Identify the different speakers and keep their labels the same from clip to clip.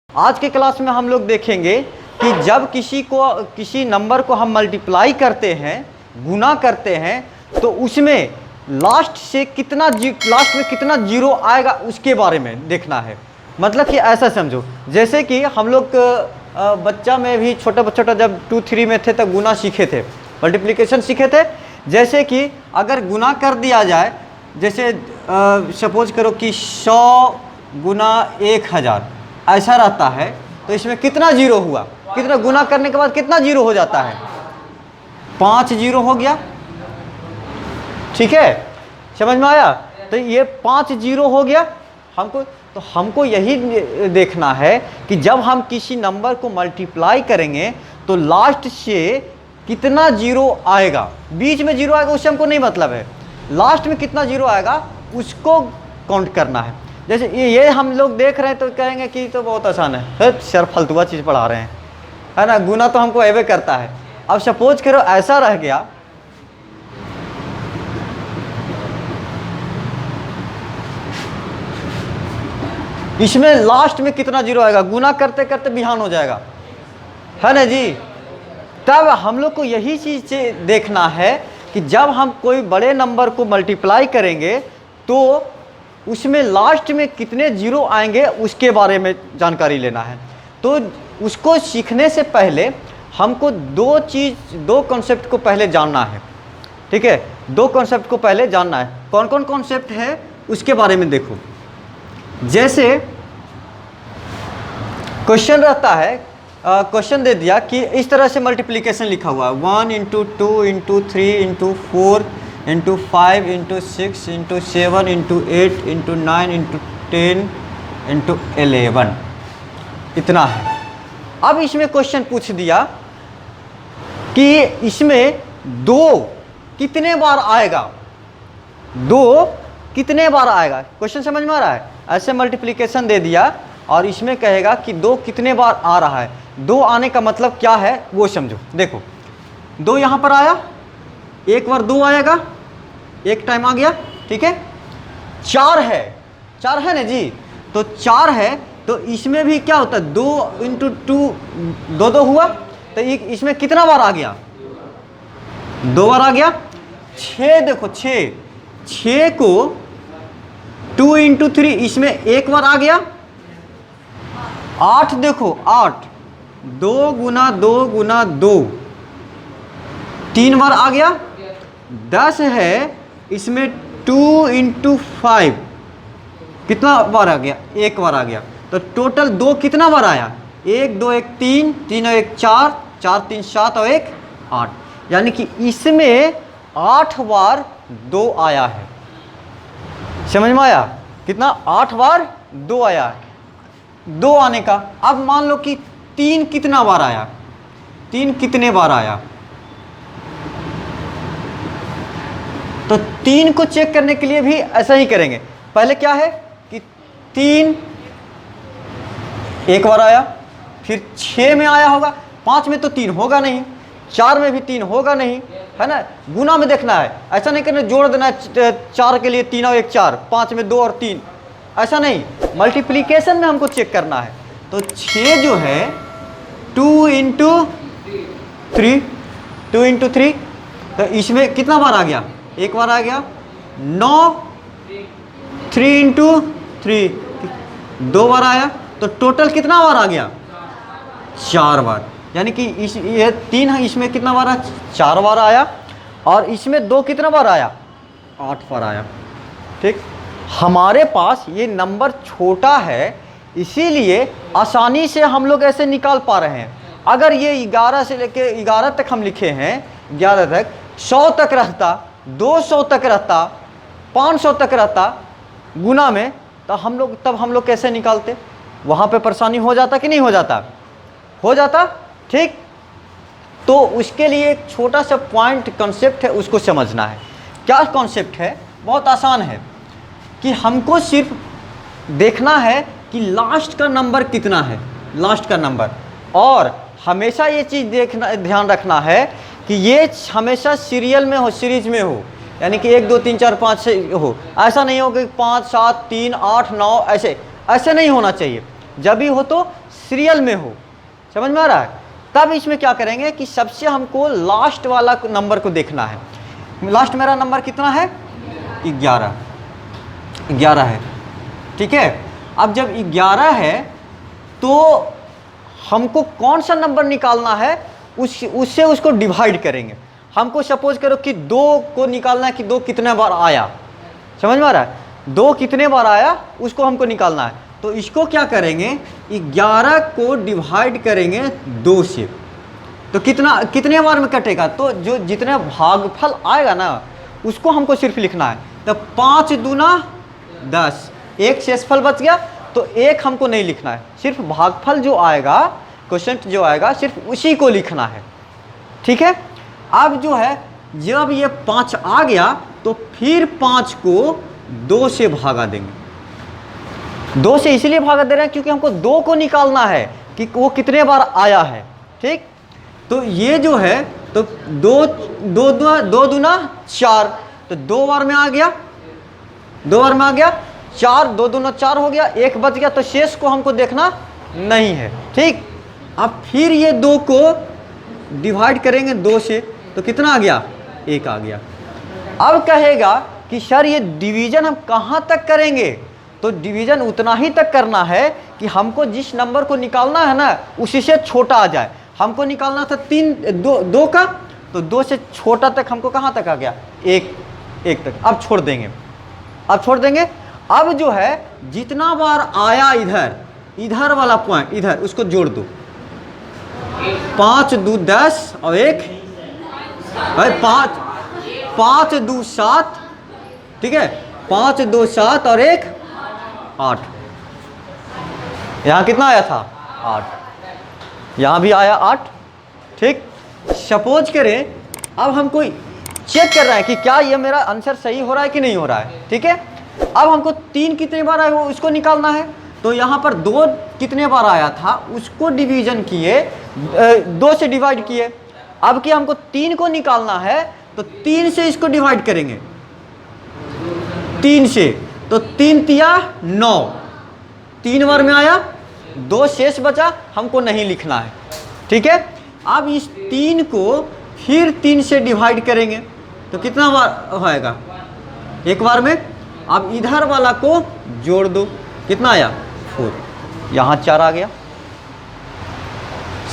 Speaker 1: आज के क्लास में हम लोग देखेंगे कि जब किसी नंबर को हम मल्टीप्लाई करते हैं, गुना करते हैं, तो उसमें लास्ट में कितना जीरो आएगा उसके बारे में देखना है। मतलब कि ऐसा समझो, जैसे कि हम लोग बच्चा में भी छोटा जब 2-3 में थे तब गुना सीखे थे, मल्टीप्लिकेशन सीखे थे। जैसे कि अगर गुना कर दिया जाए, जैसे सपोज करो कि 100 गुना 1000 ऐसा रहता है, तो इसमें कितना जीरो हुआ, कितना गुना करने के बाद कितना जीरो हो जाता है, 5 जीरो हो गया। ठीक है, समझ में आया? तो ये 5 जीरो हो गया। हमको यही देखना है कि जब हम किसी नंबर को मल्टीप्लाई करेंगे तो लास्ट से कितना जीरो आएगा, बीच में जीरो आएगा उससे हमको नहीं मतलब है, लास्ट में कितना जीरो आएगा उसको काउंट करना है। जैसे ये हम लोग देख रहे हैं तो कहेंगे कि तो बहुत आसान है, सर फालतूआ चीज़ पढ़ा रहे हैं, है ना, गुना तो हमको एवे करता है। अब सपोज करो ऐसा रह गया, इसमें लास्ट में कितना जीरो आएगा, गुना करते करते बिहान हो जाएगा, है ना जी। तब हम लोग को यही चीज़ देखना है कि जब हम कोई बड़े नंबर को मल्टीप्लाई करेंगे तो उसमें लास्ट में कितने जीरो आएंगे उसके बारे में जानकारी लेना है। तो उसको सीखने से पहले हमको दो कॉन्सेप्ट को पहले जानना है। ठीक है, 2 कॉन्सेप्ट को पहले जानना है। कौन कौन कॉन्सेप्ट है उसके बारे में देखो। जैसे क्वेश्चन रहता है, क्वेश्चन दे दिया कि इस तरह से मल्टीप्लिकेशन लिखा हुआ है 1 × 2 × 3 × 4 × 5 × 6 × 7 × 8 × 9 × 10 × 11, इतना है। अब इसमें क्वेश्चन पूछ दिया कि इसमें 2 कितने बार आएगा, 2 कितने बार आएगा। क्वेश्चन समझ में आ रहा है? ऐसे मल्टीप्लिकेशन दे दिया और इसमें कहेगा कि 2 कितने बार आ रहा है। 2 आने का मतलब क्या है वो समझो। देखो 2 यहाँ पर आया, एक बार 2 आएगा, एक टाइम आ गया। ठीक है, 4 है ना जी, तो 4 है तो इसमें भी क्या होता है, 2 × 2 2 हुआ, तो इसमें कितना बार आ गया, 2 बार आ गया। 6 देखो, 6 को 2 × 3 इसमें एक बार आ गया। 8 देखो, 8 2 × 2 × 2 3 बार आ गया। 10 है, इसमें 2 × 5 कितना बार आ गया, एक बार आ गया। तो टोटल 2 कितना बार आया, 1 2 1 3 3 और 1 4 4 3 7 और 1 8, यानी कि इसमें 8 बार 2 आया है। समझ में आया? कितना, 8 बार 2 आया है। 2 आने का, अब मान लो कि 3 कितना बार आया, 3 कितने बार आया, तो 3 को चेक करने के लिए भी ऐसा ही करेंगे। पहले क्या है कि 3 एक बार आया, फिर 6 में आया होगा, 5 में तो 3 होगा नहीं, 4 में भी 3 होगा नहीं, है ना। गुना में देखना है, ऐसा नहीं करना जोड़ देना है 4 के लिए 3 और 1 4, 5 में 2 और 3, ऐसा नहीं। मल्टीप्लिकेशन में हमको चेक करना है। तो 6 जो है 2 × 3, 2 × 3, तो इसमें कितना बार आ गया, एक बार आ गया। 9 3 × 3 2 बार आया, तो टोटल कितना बार आ गया, 4 बार। यानी कि ये 3 है, इसमें कितना बार आया, 4 बार आया, और इसमें 2 कितना बार आया, 8 बार आया। ठीक, हमारे पास ये नंबर छोटा है इसीलिए आसानी से हम लोग ऐसे निकाल पा रहे हैं। अगर ये 11 से लेके 11 तक हम लिखे हैं, 11 तक, 100 तक रहता, 200 तक रहता, 500 तक रहता गुना में, तो तब हम लोग कैसे निकालते, वहाँ पे परेशानी हो जाता कि नहीं हो जाता, हो जाता। ठीक, तो उसके लिए एक छोटा सा पॉइंट कॉन्सेप्ट है, उसको समझना है। क्या कॉन्सेप्ट है, बहुत आसान है कि हमको सिर्फ देखना है कि लास्ट का नंबर कितना है, लास्ट का नंबर। और हमेशा ये चीज़ ध्यान रखना है कि ये हमेशा सीरियल में हो, सीरीज में हो, यानी कि 1 2 3 4 5 से हो। ऐसा नहीं हो कि 5 7 3 8 9 ऐसे नहीं होना चाहिए। जब भी हो तो सीरियल में हो। समझ में आ रहा है? तब इसमें क्या करेंगे कि सबसे हमको लास्ट वाला नंबर को देखना है। लास्ट मेरा नंबर कितना है? 11 है। ठीक है, अब जब 11 है तो हमको कौन सा नंबर निकालना है, उससे उसको डिवाइड करेंगे। हमको सपोज करो कि 2 को निकालना है कि 2 कितने बार आया। समझ में आ रहा है? 2 कितने बार आया उसको हमको निकालना है। तो इसको क्या करेंगे, 11 को डिवाइड करेंगे 2 से। तो कितने बार में कटेगा, तो जो जितने भागफल आएगा ना उसको हमको सिर्फ लिखना है। तो 5 दूना 10, एक शेषफल बच गया, तो एक हमको नहीं लिखना है, सिर्फ भागफल जो आएगा, क्वेश्चन जो आएगा सिर्फ उसी को लिखना है। ठीक है, अब जो है जब ये 5 आ गया तो फिर 5 को 2 से भागा देंगे। 2 से इसलिए भागा दे रहे हैं क्योंकि हमको 2 को निकालना है कि वो कितने बार आया है। ठीक, तो ये जो है तो 2 दूना 4, तो 2 बार में आ गया, 2 बार में आ गया 4, 2 दूना 4 हो गया, 1 बच गया, तो शेष को हमको देखना नहीं है। ठीक, अब फिर ये 2 को डिवाइड करेंगे 2 से, तो कितना आ गया? 1 आ गया। अब कहेगा कि सर ये डिवीजन हम कहाँ तक करेंगे, तो डिवीजन उतना ही तक करना है कि हमको जिस नंबर को निकालना है ना उसी से छोटा आ जाए। हमको निकालना था 2 का, तो 2 से छोटा तक हमको कहाँ तक आ गया? 1 तक। अब छोड़ देंगे। अब जो है जितना बार आया इधर वाला पॉइंट इधर उसको जोड़ दो। 5 2 10 और 1 5 2 7। ठीक है, 5 2 7 और 1 8। यहाँ कितना आया था? 8। यहाँ भी आया 8। ठीक, सपोज करें अब हमको चेक कर रहा है कि क्या ये मेरा आंसर सही हो रहा है कि नहीं हो रहा है। ठीक है, अब हमको 3 कितने बार आया वो उसको निकालना है। तो यहाँ पर 2 कितने बार आया था उसको डिवीजन किए, 2 से डिवाइड किए। अब कि हमको 3 को निकालना है तो 3 से इसको डिवाइड करेंगे, 3 से, तो 3 तिया 9, 3 बार में आया, 2 शेष बचा, हमको नहीं लिखना है। ठीक है, अब इस 3 को फिर 3 से डिवाइड करेंगे, तो कितना बार होएगा? 1 बार में। अब इधर वाला को जोड़ दो, कितना आया? 4। यहाँ 4 आ गया।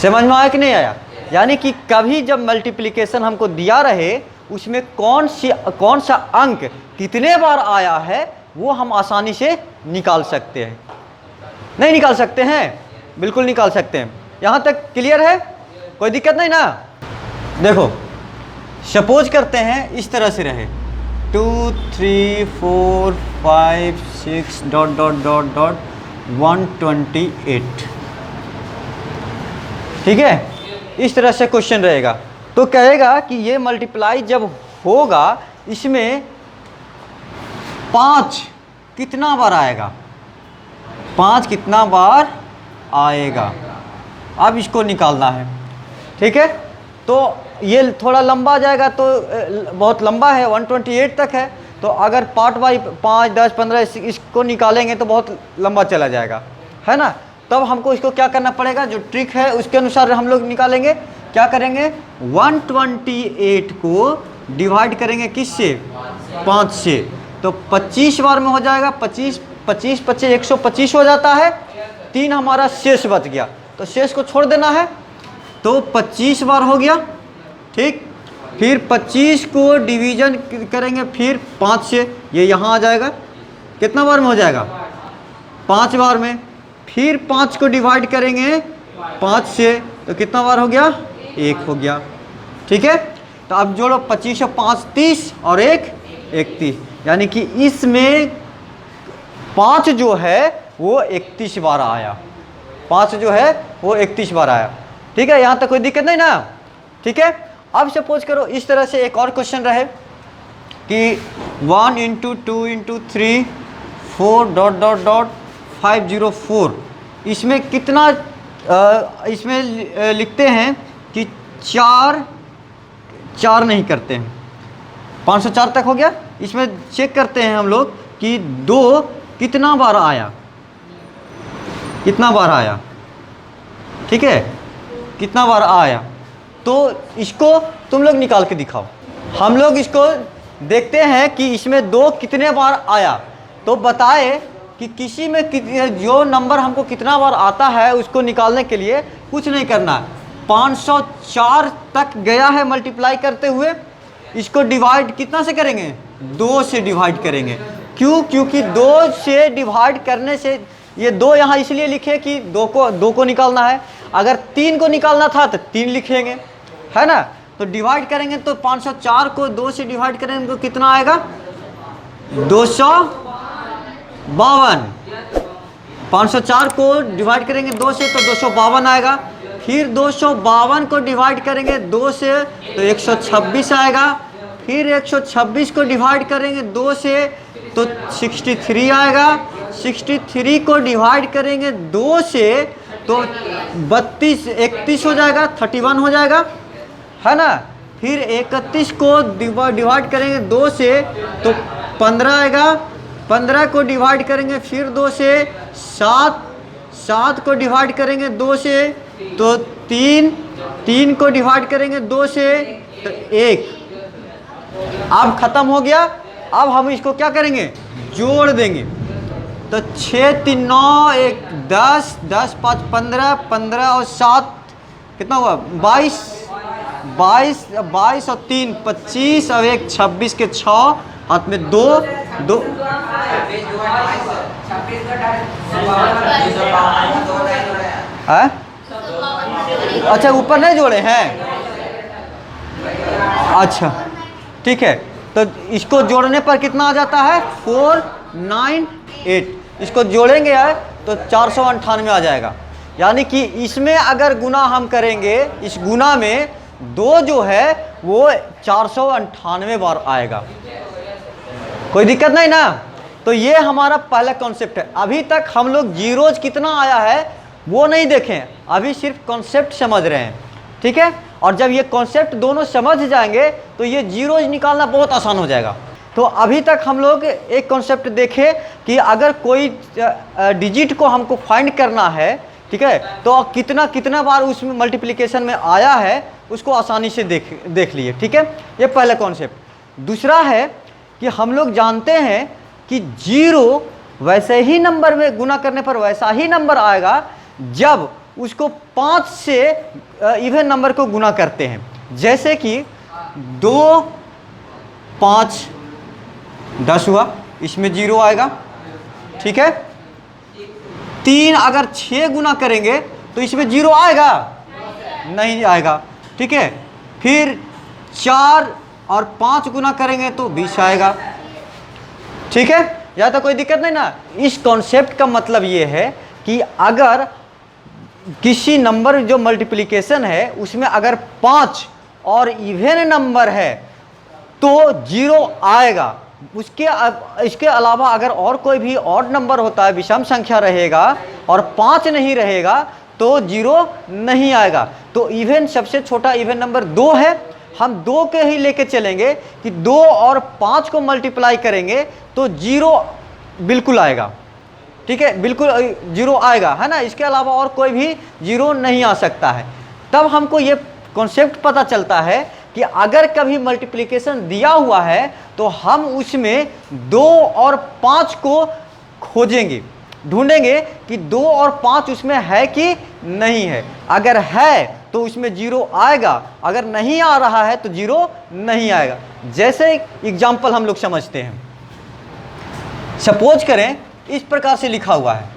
Speaker 1: समझ में आया कि नहीं आया? यानी कि कभी जब मल्टीप्लिकेशन हमको दिया रहे उसमें कौन सा अंक कितने बार आया है वो हम आसानी से निकाल सकते हैं। नहीं निकाल सकते हैं? बिल्कुल निकाल सकते हैं। यहाँ तक क्लियर है? कोई दिक्कत नहीं ना? देखो, सपोज करते हैं इस तरह से रहे 2 3 4 5 6 ... 128। ठीक है, इस तरह से क्वेश्चन रहेगा। तो कहेगा कि ये मल्टीप्लाई जब होगा इसमें 5 कितना बार आएगा, 5 कितना बार आएगा, अब इसको निकालना है। ठीक है, तो ये थोड़ा लंबा जाएगा, तो बहुत लंबा है, 128 तक है। तो अगर पार्ट बाई 5 10 15 इसको निकालेंगे तो बहुत लंबा चला जाएगा, है ना। तब हमको इसको क्या करना पड़ेगा, जो ट्रिक है उसके अनुसार हम लोग निकालेंगे। क्या करेंगे, 128 को डिवाइड करेंगे किससे? 5 से, तो 25 बार में हो जाएगा। 25 25 25 125 हो जाता है। 3 हमारा शेष बच गया, तो शेष को छोड़ देना है, तो 25 बार हो गया। ठीक, फिर 25 को डिवीजन करेंगे फिर 5 से, ये यहाँ आ जाएगा। कितना बार में हो जाएगा? 5 बार में। फिर 5 को डिवाइड करेंगे 5 से, तो कितना बार हो गया? 1 हो गया। ठीक है, तो अब जोड़ो 25 और 5 30 और 1 31, यानी कि इसमें 5 जो है वो 31 बार आया। 5 जो है वो 31 बार आया। ठीक है, यहाँ तक कोई दिक्कत नहीं ना? ठीक है, अब सपोज करो इस तरह से एक और क्वेश्चन रहे कि 1 × 2 × 3 4 ... 504। इसमें कितना इसमें लिखते हैं कि 4 नहीं करते हैं, 504 तक हो गया। इसमें चेक करते हैं हम लोग कि 2 कितना बार आया। कितना बार आया, ठीक है, कितना बार आया। तो इसको तुम लोग निकाल के दिखाओ। हम लोग इसको देखते हैं कि इसमें 2 कितने बार आया, तो बताए कि किसी में जो नंबर हमको कितना बार आता है उसको निकालने के लिए कुछ नहीं करना है। 504 तक गया है मल्टीप्लाई करते हुए, इसको डिवाइड कितना से करेंगे, 2 से डिवाइड करेंगे। क्यों? क्योंकि 2 से डिवाइड करने से, ये 2 यहाँ इसलिए लिखे कि 2 को निकालना है। अगर 3 को निकालना था तो 3 लिखेंगे, है ना। तो डिवाइड करेंगे तो 504 को 2 से डिवाइड करेंगे तो कितना आएगा, 252। 504 को डिवाइड करेंगे 2 से तो 252 आएगा। फिर 252 को डिवाइड करेंगे 2 से तो 126 आएगा। फिर 126 को डिवाइड करेंगे 2 से तो 63 आएगा। 63 को डिवाइड करेंगे 2 से तो 31 हो जाएगा, 31 हो जाएगा, है ना। फिर 31 को डिवाइड करेंगे 2 से तो 15 आएगा। 15 को डिवाइड करेंगे फिर 2 से 7 को डिवाइड करेंगे 2 से तो 3 को डिवाइड करेंगे 2 से तो 1। अब खत्म हो गया। अब हम इसको क्या करेंगे, जोड़ देंगे। तो 6 3 9 1 10 10 5 15 15 और 7 कितना हुआ, 22 22 और 3 25 और 1 26 के 6 हाथ में 2 है। अच्छा ऊपर नहीं जोड़े हैं, अच्छा ठीक है। तो इसको जोड़ने पर कितना आ जाता है, 498। इसको जोड़ेंगे तो 498 आ जाएगा। यानी कि इसमें अगर गुना हम करेंगे, इस गुना में 2 जो है वो 498 बार आएगा। कोई दिक्कत नहीं ना। तो ये हमारा पहला कॉन्सेप्ट है। अभी तक हम लोग जीरोज कितना आया है वो नहीं देखें, अभी सिर्फ कॉन्सेप्ट समझ रहे हैं, ठीक है। और जब ये कॉन्सेप्ट दोनों समझ जाएंगे तो ये जीरोज निकालना बहुत आसान हो जाएगा। तो अभी तक हम लोग एक कॉन्सेप्ट देखे कि अगर कोई डिजिट को हमको फाइंड करना है, ठीक है, तो कितना बार उसमें मल्टीप्लिकेशन में आया है उसको आसानी से देख लिए, ठीक है। ये पहला कॉन्सेप्ट। दूसरा है कि हम लोग जानते हैं कि 0 वैसे ही नंबर में गुना करने पर वैसा ही नंबर आएगा जब उसको 5 से इवन नंबर को गुना करते हैं। जैसे कि 2 5 10 हुआ, इसमें 0 आएगा, ठीक है। 3 अगर 6 गुना करेंगे तो इसमें 0 आएगा, नहीं आएगा, ठीक है। फिर 4 और 5 गुना करेंगे तो 20 आएगा, ठीक है। या तो कोई दिक्कत नहीं ना। इस कॉन्सेप्ट का मतलब ये है कि अगर किसी नंबर जो मल्टीप्लिकेशन है उसमें अगर 5 और इवन नंबर है तो 0 आएगा। इसके अलावा अगर और कोई भी ऑड नंबर होता है, विषम संख्या रहेगा और 5 नहीं रहेगा तो 0 नहीं आएगा। तो इवन सबसे छोटा इवन नंबर 2 है, हम 2 के ही लेके चलेंगे कि 2 और 5 को मल्टीप्लाई करेंगे तो 0 बिल्कुल आएगा, ठीक है, बिल्कुल 0 आएगा, है ना। इसके अलावा और कोई भी 0 नहीं आ सकता है। तब हमको ये कॉन्सेप्ट पता चलता है कि अगर कभी मल्टीप्लिकेशन दिया हुआ है तो हम उसमें 2 और 5 को खोजेंगे, ढूंढेंगे कि 2 और 5 उसमें है कि नहीं है। अगर है तो उसमें 0 आएगा, अगर नहीं आ रहा है तो 0 नहीं आएगा। जैसे एग्जाम्पल हम लोग समझते हैं, सपोज करें इस प्रकार से लिखा हुआ है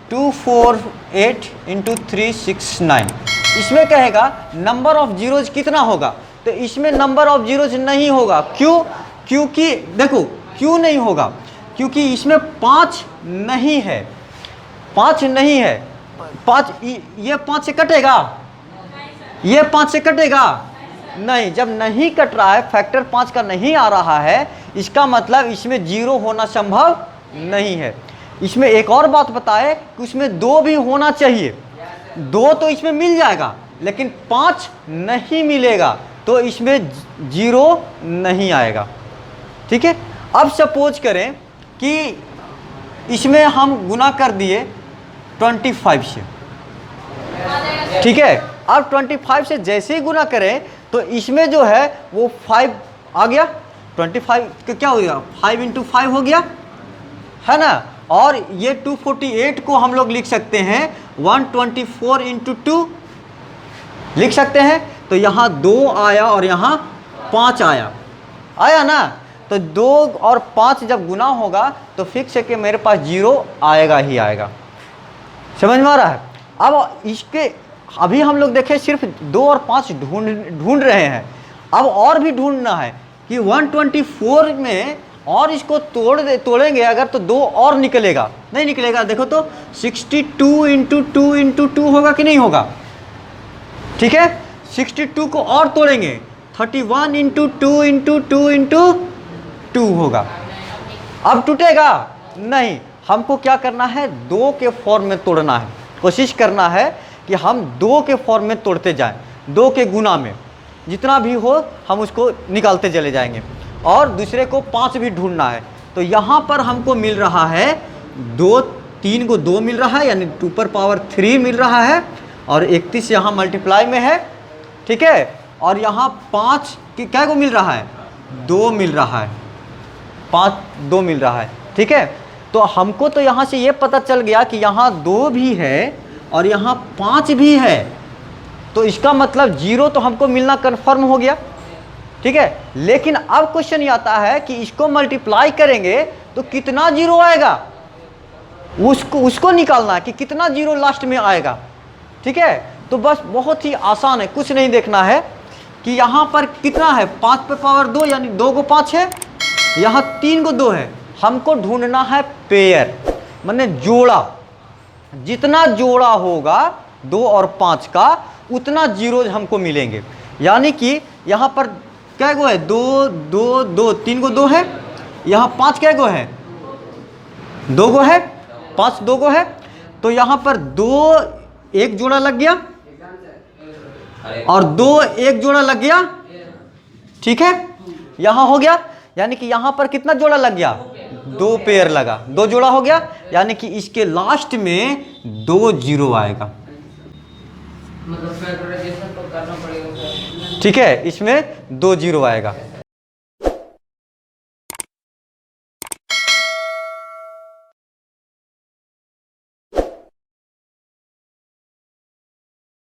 Speaker 1: 248 × 369। इसमें कहेगा नंबर ऑफ जीरोज कितना होगा, तो इसमें नंबर ऑफ जीरोज नहीं होगा। क्यों? क्योंकि देखो क्यों नहीं होगा, क्योंकि इसमें 5 नहीं है, 5 नहीं है। 5 ये 5 से कटेगा, ये 5 से कटेगा नहीं। जब नहीं कट रहा है, फैक्टर 5 का नहीं आ रहा है, इसका मतलब इसमें 0 होना संभव नहीं है। इसमें एक और बात बताए कि उसमें 2 भी होना चाहिए। 2 तो इसमें मिल जाएगा लेकिन 5 नहीं मिलेगा, तो इसमें 0 नहीं आएगा, ठीक है। अब सपोज करें कि इसमें हम गुना कर दिए 25 से, ठीक है। अब 25 से जैसे ही गुना करें तो इसमें जो है वो 5 आ गया, 25 का क्या हो गया, 5 × 5 हो गया, है ना। और ये 248 को हम लोग लिख सकते हैं 124 × 2 लिख सकते हैं। तो यहाँ 2 आया और यहाँ 5 आया, आया ना। तो 2 और 5 जब गुना होगा तो फिक्स है कि मेरे पास 0 आएगा ही आएगा। समझ में आ रहा है। अब इसके अभी हम लोग देखें सिर्फ 2 और 5 ढूंढ रहे हैं। अब और भी ढूंढना है कि 124 में और इसको तोड़ेंगे अगर तो 2 और निकलेगा, नहीं निकलेगा। देखो तो 62 × 2 × 2 होगा कि नहीं होगा, ठीक है। 62 को और तोड़ेंगे 31 × 2 × 2 × 2 होगा। अब टूटेगा नहीं। हमको क्या करना है, 2 के फॉर्म में तोड़ना है। कोशिश करना है कि हम 2 के फॉर्म में तोड़ते जाएं, 2 के गुना में जितना भी हो हम उसको निकालते चले जाएंगे। और दूसरे को 5 भी ढूंढना है। तो यहाँ पर हमको मिल रहा है 2, 3 को 2 मिल रहा है, यानी 2⁻³ मिल रहा है। और 31 यहाँ मल्टीप्लाई में है, ठीक है। और यहाँ 5 की क्या को मिल रहा है, 2 मिल रहा है, 5 2 मिल रहा है, ठीक है। तो हमको तो यहाँ से ये पता चल गया कि यहाँ 2 भी है और यहाँ 5 भी है। तो इसका मतलब 0 तो हमको मिलना कन्फर्म हो गया, ठीक है। लेकिन अब क्वेश्चन ये आता है कि इसको मल्टीप्लाई करेंगे तो कितना 0 आएगा, उसको निकालना है कि कितना 0 लास्ट में आएगा, ठीक है। तो बस बहुत ही आसान है, कुछ नहीं देखना है कि यहाँ पर कितना है, 5⁻² यानी 2 को 5 है, यहाँ 3 को 2 है। हमको ढूंढना है पेयर, माने जोड़ा। जितना जोड़ा होगा 2 और 5 का उतना 0 हमको मिलेंगे। यानी कि यहाँ पर क्या गो है, 2 2 2 3 को 2 है, यहाँ 5 क्या गो है, 2 गो है, 5 2 गो है। तो यहाँ पर 2 एक जोड़ा लग गया और 2 एक जोड़ा लग गया, ठीक है। यहाँ हो गया, यानी कि यहाँ पर कितना जोड़ा लग गया, 2 पेयर लगा, 2 जोड़ा हो गया। यानी कि इसके लास्ट में 2 0 आएगा,
Speaker 2: मतलब फैक्टराइजेशन तो करना पड़ेगा,
Speaker 1: ठीक है। इसमें 2 0 आएगा।